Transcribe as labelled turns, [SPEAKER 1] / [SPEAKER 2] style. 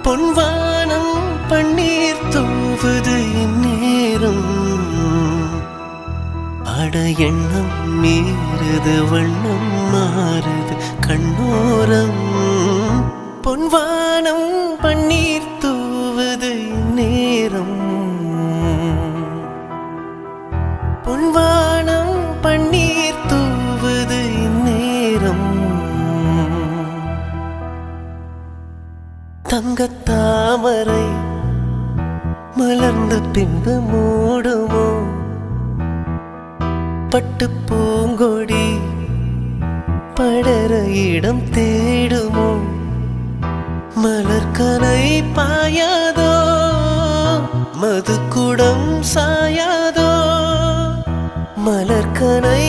[SPEAKER 1] பொன்வானம் பன்னீர் தூவுது இந்நேரம் அட எண்ணம் மீறுது வண்ணம் மாறுது கண்ணோரம் பொன்வானம் பன்னீர் தூவுது இந்நேரம் பொன்வானம் பன்னீர் தூவுது இந்நேரம் தங்கத்தாமரை மலர்ந்த பின்பு மூடுமோ பட்டு பூங்கொடி படர இடம் தேடுமோ மலர்கனை பாயாதோ மதுக்குடம் சாயாதோ மலர்கனை